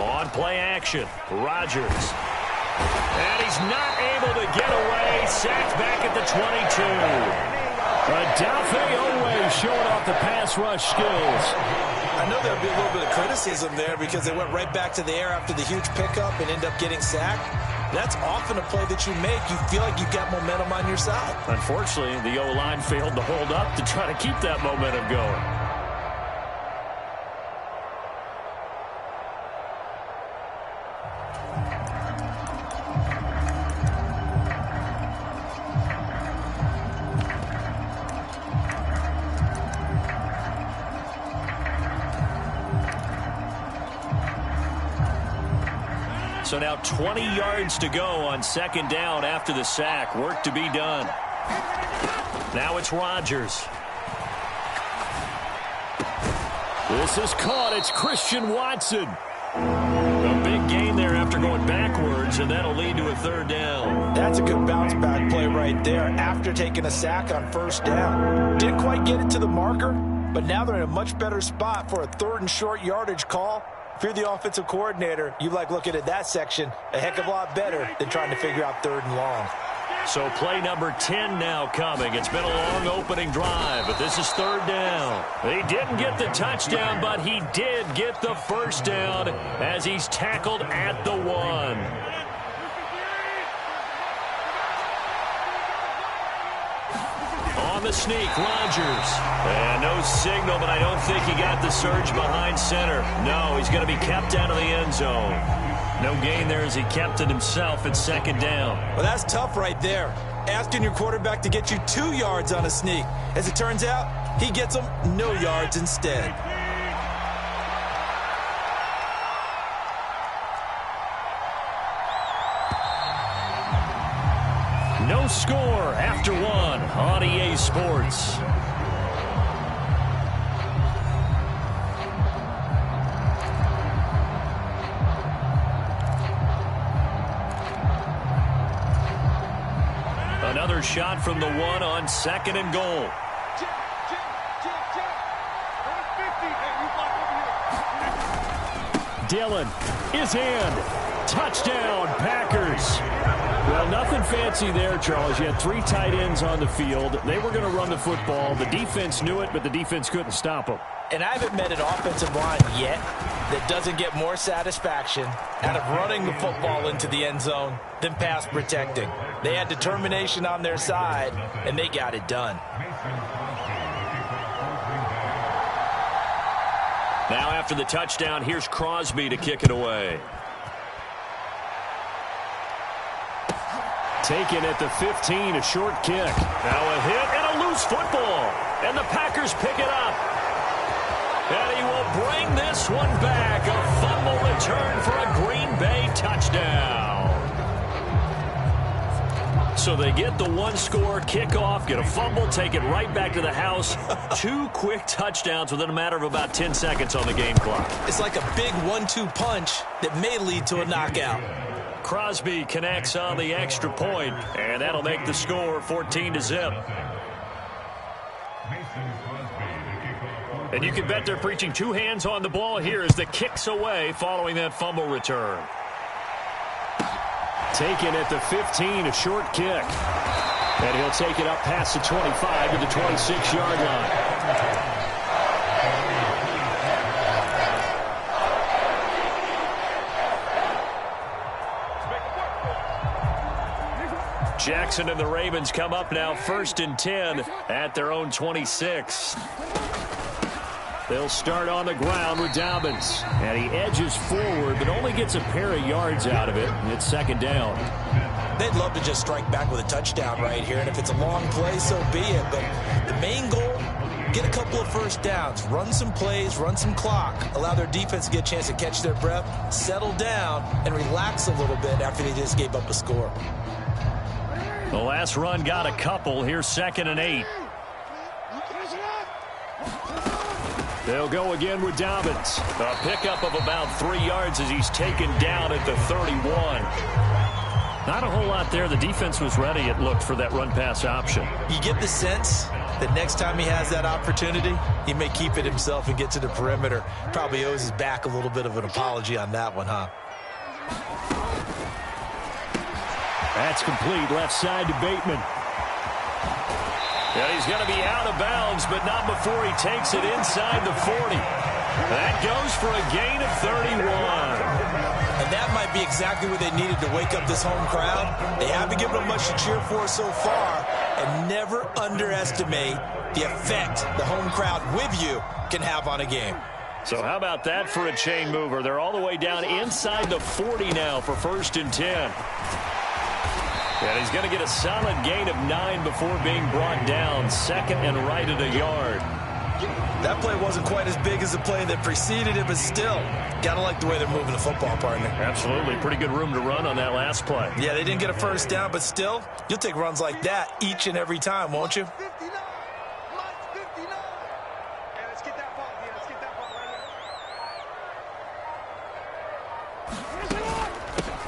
On play action, Rodgers. And he's not able to get away. Sacked back at the 22. Adafe showing off the pass rush skills. I know there'll be a little bit of criticism there because they went right back to the air after the huge pickup and end up getting sacked. That's often a play that you make. You feel like you've got momentum on your side. Unfortunately, the O-line failed to hold up to try to keep that momentum going. So now 20 yards to go on second down after the sack. Work to be done. Now it's Rodgers. This is caught. It's Christian Watson. A big gain there after going backwards, and that'll lead to a third down. That's a good bounce back play right there after taking a sack on first down. Didn't quite get it to the marker, but now they're in a much better spot for a third and short yardage call. If you're the offensive coordinator, you like looking at that section a heck of a lot better than trying to figure out third and long. So play number 10 now coming. It's been a long opening drive, but this is third down. He didn't get the touchdown, but he did get the first down as he's tackled at the 1. On the sneak, Rodgers. And no signal, but I don't think he got the surge behind center. No, he's going to be kept out of the end zone. No gain there as he kept it himself at second down. Well, that's tough right there. Asking your quarterback to get you 2 yards on a sneak. As it turns out, he gets them no yards instead. No score after 1 on EA Sports. Another shot from the 1 on second and goal. Dillon is in. Touchdown, Packers. Well, nothing fancy there, Charles. You had 3 tight ends on the field. They were going to run the football. The defense knew it, but the defense couldn't stop them. And I haven't met an offensive line yet that doesn't get more satisfaction out of running the football into the end zone than pass protecting. They had determination on their side, and they got it done. Now after the touchdown, here's Crosby to kick it away. Taken at the 15, a short kick. Now a hit and a loose football. And the Packers pick it up. And he will bring this one back. A fumble return for a Green Bay touchdown. So they get the 1-score kickoff, get a fumble, take it right back to the house. 2 quick touchdowns within a matter of about 10 seconds on the game clock. It's like a big 1-2 punch that may lead to a knockout. Crosby connects on the extra point, and that'll make the score 14-0. And you can bet they're preaching 2 hands on the ball here as the kick's away following that fumble return. Taken at the 15, a short kick. And he'll take it up past the 25 to the 26-yard line. Jackson and the Ravens come up now 1st and 10 at their own 26. They'll start on the ground with Dobbins. And he edges forward, but only gets a pair of yards out of it. And it's second down. They'd love to just strike back with a touchdown right here. And if it's a long play, so be it. But the main goal, get a couple of first downs. Run some plays, run some clock. Allow their defense to get a chance to catch their breath, settle down, and relax a little bit after they just gave up a score. The last run got a couple. Here's 2nd and 8. They'll go again with Dobbins. A pickup of about 3 yards as he's taken down at the 31. Not a whole lot there. The defense was ready, it looked, for that run-pass option. You get the sense The next time he has that opportunity, he may keep it himself and get to the perimeter. Probably owes his back a little bit of an apology on that one, huh? That's complete left side to Bateman. And he's going to be out of bounds, but not before he takes it inside the 40. That goes for a gain of 31. And that might be exactly what they needed to wake up this home crowd. They haven't given them much to cheer for so far. And never underestimate the effect the home crowd with you can have on a game. So how about that for a chain mover? They're all the way down inside the 40 now for 1st and 10. And he's going to get a solid gain of 9 before being brought down. 2nd and right at a yard. That play wasn't quite as big as the play that preceded it, but still, got to like the way they're moving the football, partner. Absolutely. Pretty good room to run on that last play. Yeah, they didn't get a first down, but still, you'll take runs like that each and every time, won't you?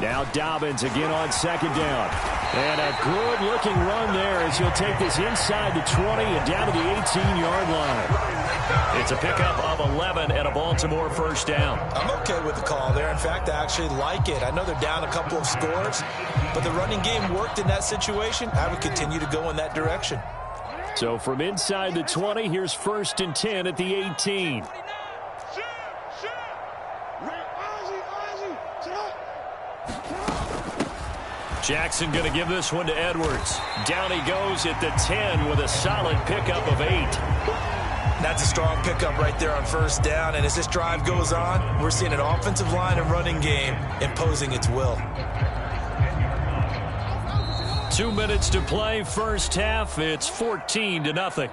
Now Dobbins again on 2nd down. And a good-looking run there as he'll take this inside the 20 and down to the 18-yard line. It's a pickup of 11 and a Baltimore 1st down. I'm okay with the call there. In fact, I actually like it. I know they're down a couple of scores, but the running game worked in that situation. I would continue to go in that direction. So from inside the 20, here's 1st and 10 at the 18. Jackson going to give this one to Edwards. Down he goes at the 10 with a solid pickup of 8. That's a strong pickup right there on 1st down. And as this drive goes on, we're seeing an offensive line and running game imposing its will. 2 minutes to play, 1st half. It's 14-0.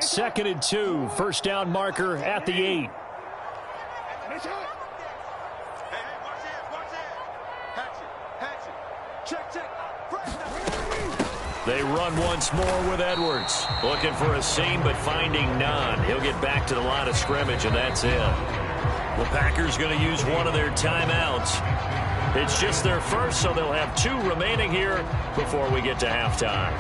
Second and 2, 1st down marker at the 8. They run once more with Edwards. Looking for a seam, but finding none. He'll get back to the line of scrimmage, and that's it. The Packers going to use one of their timeouts. It's just their first, so they'll have 2 remaining here before we get to halftime.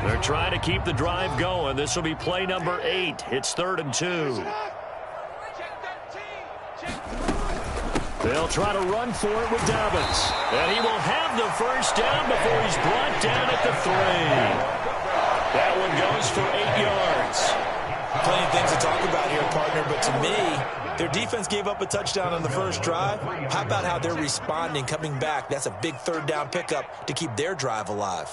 They're trying to keep the drive going. This will be play number 8. It's 3rd and 2. They'll try to run for it with Dobbins. And he will have the 1st down before he's brought down at the 3. That one goes for 8 yards. Plenty of things to talk about here, partner, but to me, their defense gave up a touchdown on the 1st drive. How about how they're responding, coming back? That's a big 3rd down pickup to keep their drive alive.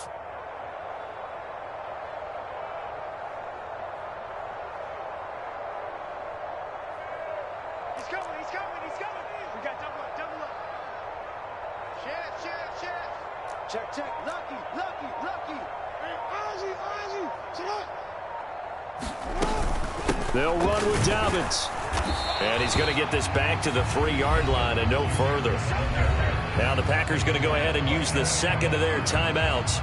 Check. Lucky. They'll run with Dobbins. And he's going to get this back to the 3-yard line and no further. Now the Packers going to go ahead and use the 2nd of their timeouts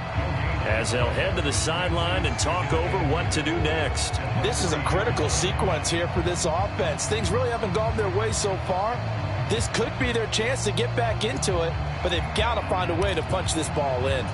as they'll head to the sideline and talk over what to do next. This is a critical sequence here for this offense. Things really haven't gone their way so far. This could be their chance to get back into it, but they've got to find a way to punch this ball in.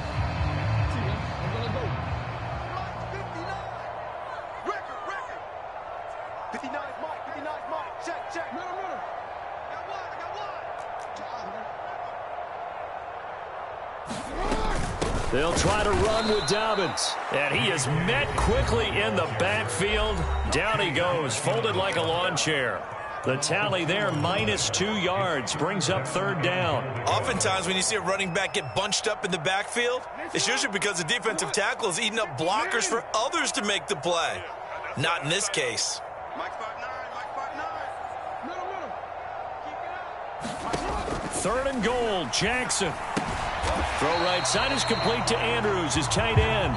They'll try to run with Dobbins. And he is met quickly in the backfield. Down he goes, folded like a lawn chair. The tally there, -2 yards, brings up 3rd down. Oftentimes when you see a running back get bunched up in the backfield, it's usually because the defensive tackle is eating up blockers for others to make the play. Not in this case. 3rd and goal, Jackson. Throw right side is complete to Andrews, his tight end.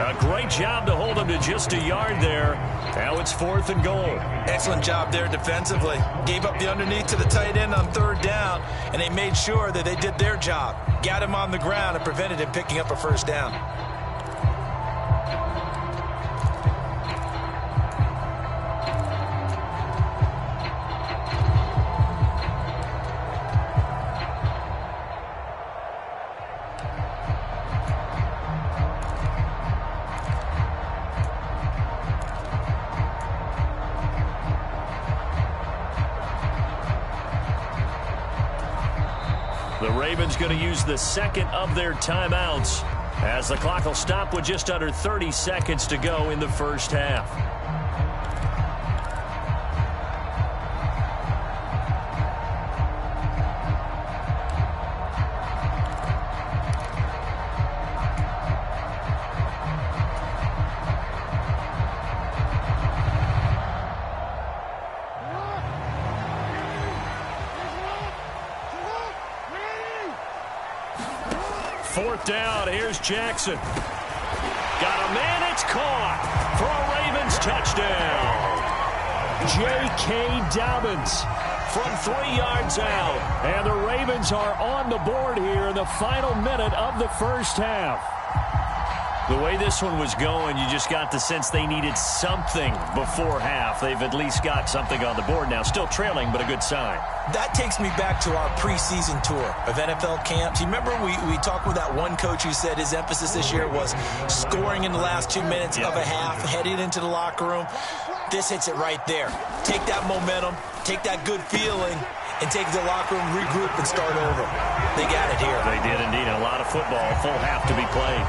A great job to hold him to just a yard there. Now it's 4th and goal. Excellent job there defensively. Gave up the underneath to the tight end on 3rd down, and they made sure that they did their job. Got him on the ground and prevented him picking up a 1st down. The Ravens going to use the 2nd of their timeouts as the clock will stop with just under 30 seconds to go in the 1st half. Down, here's Jackson. Got a man, it's caught for a Ravens touchdown. J.K. Dobbins from 3 yards out. And the Ravens are on the board here in the final minute of the 1st half. The way this one was going, you just got the sense they needed something before half. They've at least got something on the board now. Still trailing, but a good sign. That takes me back to our preseason tour of NFL camps. You remember we talked with that one coach who said his emphasis this year was scoring in the last 2 minutes of a half, heading into the locker room. This hits it right there. Take that momentum, take that good feeling, and take the locker room, regroup, and start over. They got it here. They did indeed. A lot of football, full half to be played.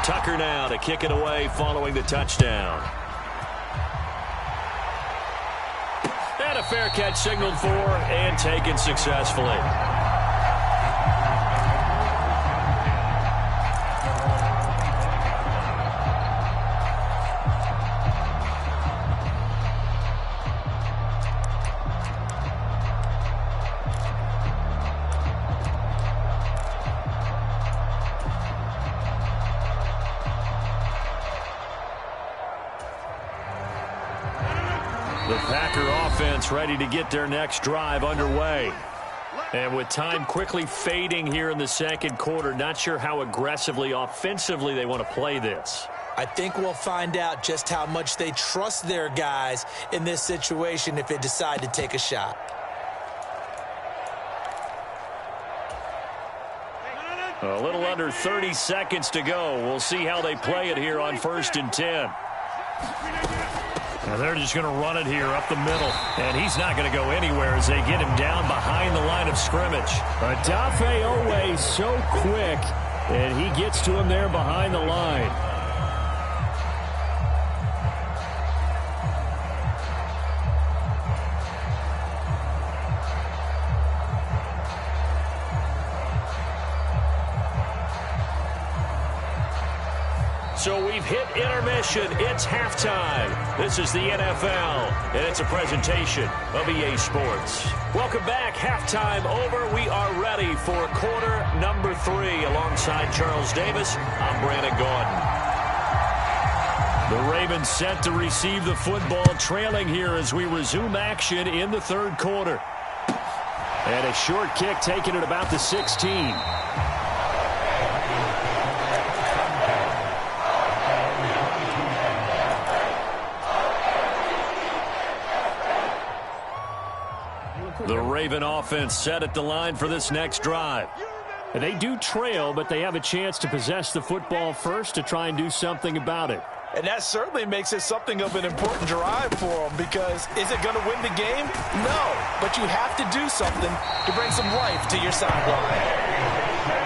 Tucker now to kick it away following the touchdown. And a fair catch signaled for and taken successfully. The Packer offense ready to get their next drive underway. And with time quickly fading here in the 2nd quarter, not sure how aggressively, offensively they want to play this. I think we'll find out just how much they trust their guys in this situation if they decide to take a shot. A little under 30 seconds to go. We'll see how they play it here on 1st and 10. And they're just going to run it here up the middle. And he's not going to go anywhere as they get him down behind the line of scrimmage. Adafe Owe so quick, and he gets to him there behind the line. So we've hit intermission. It's halftime. This is the NFL, and it's a presentation of EA Sports. Welcome back. Halftime over. We are ready for quarter number 3. Alongside Charles Davis, I'm Brandon Gordon. The Ravens set to receive the football, trailing here as we resume action in the 3rd quarter. And a short kick taken at about the 16. The Raven offense set at the line for this next drive. They do trail, but they have a chance to possess the football first to try and do something about it. And that certainly makes it something of an important drive for them, because is it going to win the game? No, but you have to do something to bring some life to your sideline.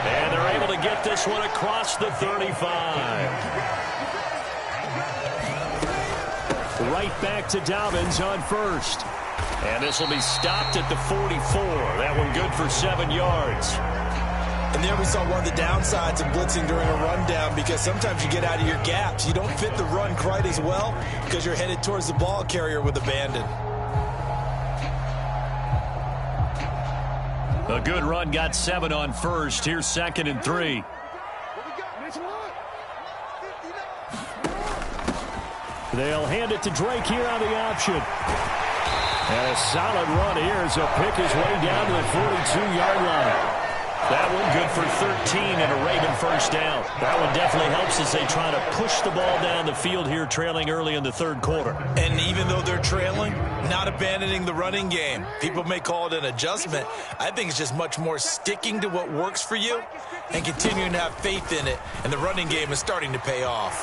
And they're able to get this one across the 35. Right back to Dobbins on first. And this will be stopped at the 44. That one good for 7 yards. And there we saw one of the downsides of blitzing during a rundown, because sometimes you get out of your gaps. You don't fit the run quite as well because you're headed towards the ball carrier with abandon. A good run got 7 on first. Here's 2nd and 3. They'll hand it to Drake here on the option. And a solid run here as he'll pick his way down to the 42-yard line. That one good for 13 and a Raven first down. That one definitely helps as they try to push the ball down the field here, trailing early in the 3rd quarter. And even though they're trailing, not abandoning the running game. People may call it an adjustment. I think it's just much more sticking to what works for you and continuing to have faith in it. And the running game is starting to pay off.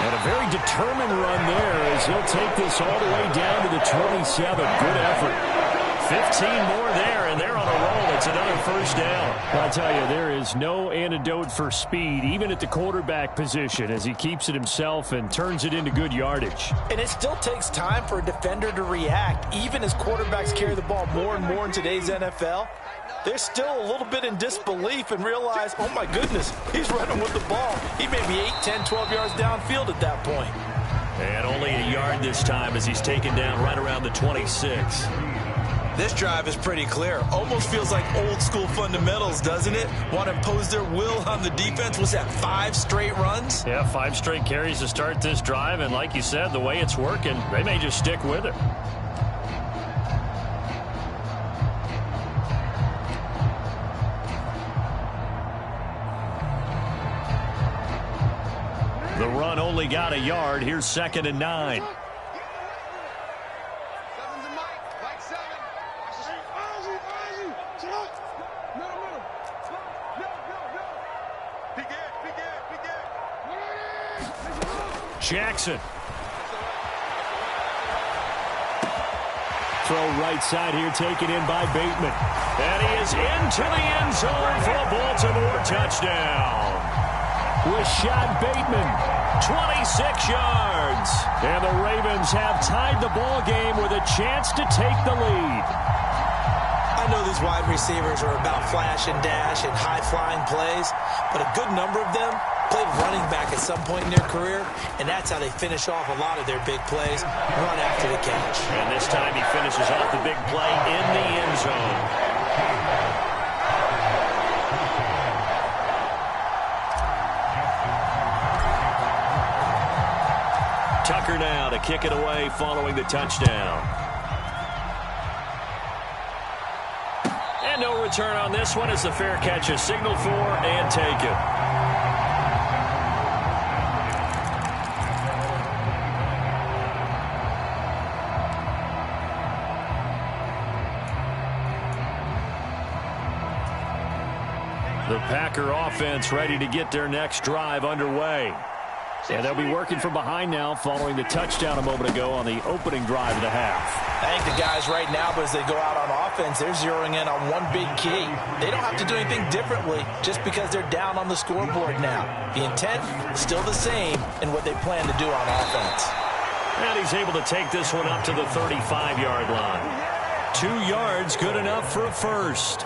And a very determined run there as he'll take this all the way down to the 27. Good effort. 15 more there, and they're on a roll. It's another first down. I'll tell you, there is no antidote for speed, even at the quarterback position, as he keeps it himself and turns it into good yardage. And it still takes time for a defender to react. Even as quarterbacks carry the ball more and more in today's NFL, they're still a little bit in disbelief and realize, oh my goodness, he's running with the ball. He may be 8, 10, 12 yards downfield at that point. And only a yard this time as he's taken down right around the 26. This drive is pretty clear. Almost feels like old school fundamentals, doesn't it? Want to impose their will on the defense. Was that 5 straight runs? Yeah, 5 straight carries to start this drive. And like you said, the way it's working, they may just stick with it. The run only got a yard. Here's 2nd and 9. Jackson. Throw right side here, taken in by Bateman. And he is into the end zone for a Baltimore touchdown. Rashad Bateman, 26 yards. And the Ravens have tied the ball game with a chance to take the lead. I know these wide receivers are about flash and dash and high-flying plays, but a good number of them played running back at some point in their career, and that's how they finish off a lot of their big plays, run after the catch. And this time he finishes off the big play in the end zone. Tucker now to kick it away following the touchdown. And no return on this one as the fair catch is signaled for and taken. The Packer offense ready to get their next drive underway. And they'll be working from behind now following the touchdown a moment ago on the opening drive of the half. I think the guys right now, as they go out on offense, they're zeroing in on one big key. They don't have to do anything differently just because they're down on the scoreboard now. The intent, still the same in what they plan to do on offense. And he's able to take this one up to the 35-yard line. 2 yards, good enough for a first.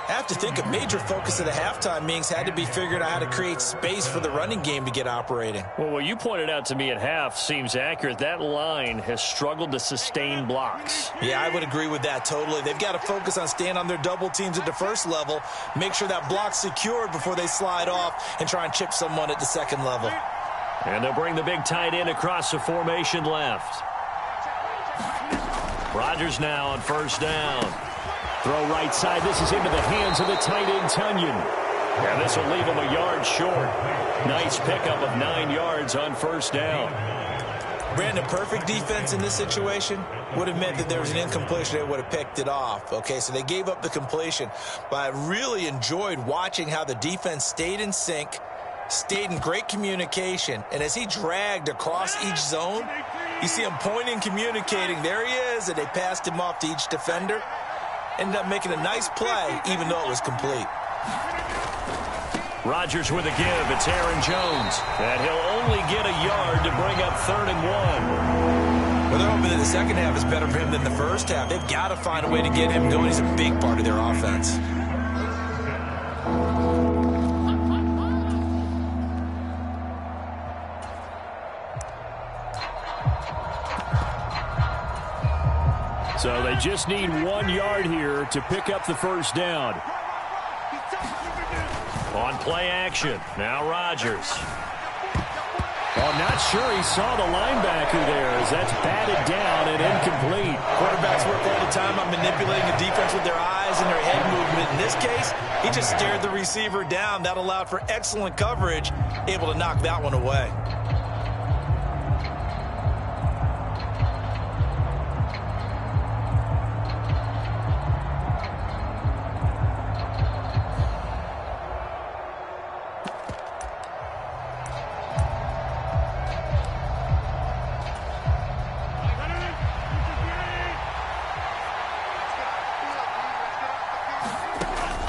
I have to think a major focus of the halftime meetings had to be figuring out how to create space for the running game to get operating. Well, what you pointed out to me at half seems accurate. That line has struggled to sustain blocks. Yeah, I would agree with that totally. They've got to focus on staying on their double teams at the first level, make sure that block's secured before they slide off and try and chip someone at the second level. And they'll bring the big tight end across the formation left. Rodgers now on first down. Throw right side. This is into the hands of the tight end, Tunyon. And this will leave him a yard short. Nice pickup of 9 yards on first down. Brandon, perfect defense in this situation would have meant that there was an incompletion. They would have picked it off. Okay, so they gave up the completion. But I really enjoyed watching how the defense stayed in sync, stayed in great communication, and as he dragged across each zone, you see him pointing, communicating. There he is, and they passed him off to each defender. Ended up making a nice play, even though it was complete. Rodgers with a give. It's Aaron Jones. And he'll only get a yard to bring up 3rd and 1. Well, they're hoping that the second half is better for him than the first half. They've got to find a way to get him going. He's a big part of their offense. So they just need 1 yard here to pick up the first down. On play action, now Rodgers. I'm not sure he saw the linebacker there as that's batted down and incomplete. Quarterbacks work all the time on manipulating the defense with their eyes and their head movement. In this case, he just stared the receiver down. That allowed for excellent coverage, able to knock that one away.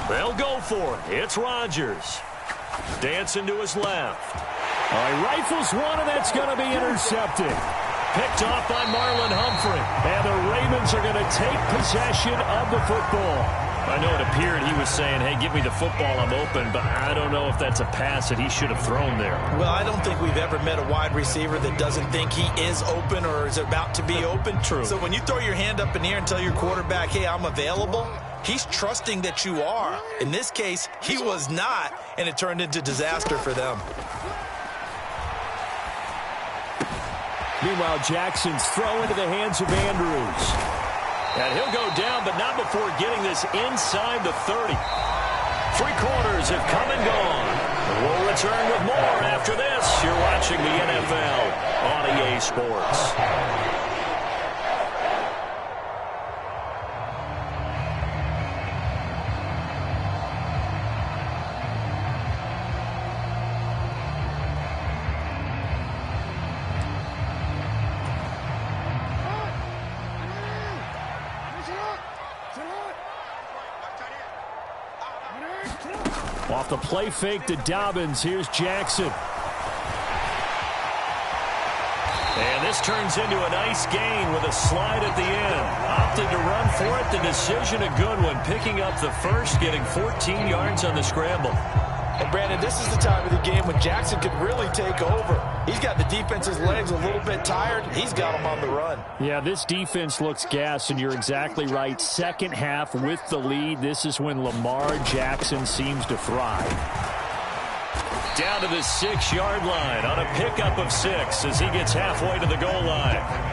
They'll go for it. It's Rodgers. Dancing to his left. He rifles one, and that's going to be intercepted. Picked off by Marlon Humphrey. And the Ravens are going to take possession of the football. I know it appeared he was saying, hey, give me the football, I'm open, but I don't know if that's a pass that he should have thrown there. Well, I don't think we've ever met a wide receiver that doesn't think he is open or is about to be open. True. So when you throw your hand up in the air and tell your quarterback, hey, I'm available, he's trusting that you are. In this case, he was not, and it turned into disaster for them. Meanwhile, Jackson's throw into the hands of Andrews. And he'll go down, but not before getting this inside the 30. 3 quarters have come and gone. We'll return with more after this. You're watching the NFL on EA Sports. Off the play fake to Dobbins. Here's Jackson. And this turns into a nice gain with a slide at the end. Opted to run for it. The decision a good one. Picking up the first, getting 14 yards on the scramble. And Brandon, this is the time of the game when Jackson could really take over. He's got the defense's legs a little bit tired. He's got them on the run. Yeah, this defense looks gassed, and you're exactly right. Second half with the lead. This is when Lamar Jackson seems to thrive. Down to the 6-yard line on a pickup of 6 as he gets halfway to the goal line.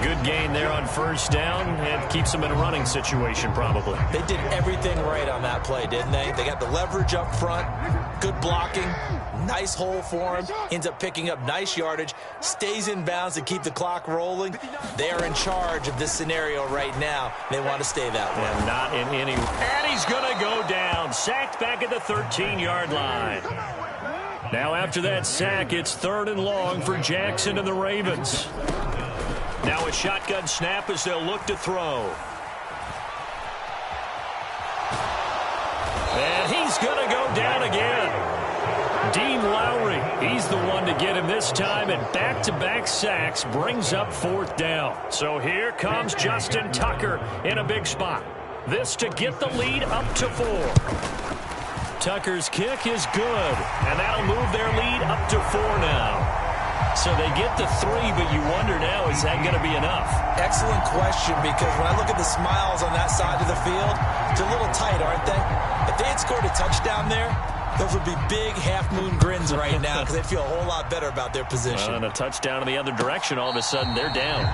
Good gain there on first down and keeps them in a running situation probably. They did everything right on that play, didn't they? They got the leverage up front, good blocking, nice hole for him, ends up picking up nice yardage, stays in bounds to keep the clock rolling. They are in charge of this scenario right now. They want to stay that way. And not in any... And he's going to go down. Sacked back at the 13-yard line. Now after that sack, it's 3rd and long for Jackson and the Ravens. Now a shotgun snap as they'll look to throw. And he's going to go down again. Dean Lowry, he's the one to get him this time, and back-to-back sacks brings up 4th down. So here comes Justin Tucker in a big spot. This to get the lead up to 4. Tucker's kick is good, and that'll move their lead up to 4 now. So they get to 3, but you wonder now, is that going to be enough? Excellent question, because when I look at the smiles on that side of the field, it's a little tight, aren't they? If they had scored a touchdown there, those would be big half-moon grins right now because they'd feel a whole lot better about their position. And a touchdown in the other direction, all of a sudden they're down.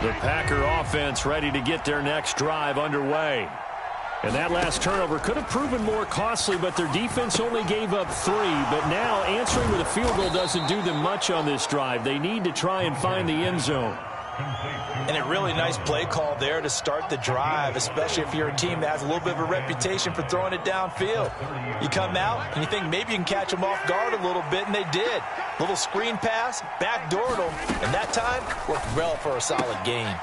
The Packer offense ready to get their next drive underway. And that last turnover could have proven more costly, but their defense only gave up 3. But now answering with a field goal doesn't do them much on this drive. They need to try and find the end zone. And a really nice play call there to start the drive, especially if you're a team that has a little bit of a reputation for throwing it downfield. You come out and you think maybe you can catch them off guard a little bit, and they did. Little screen pass, backdoored them, and that time worked well for a solid gain.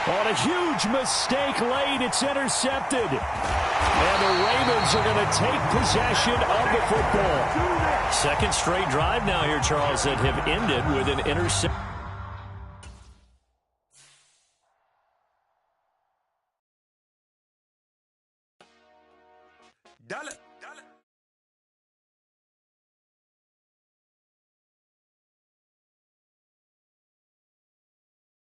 On a huge mistake late, it's intercepted. And the Ravens are going to take possession of the football. Second straight drive now here, Charles, that have ended with an interception. Dale.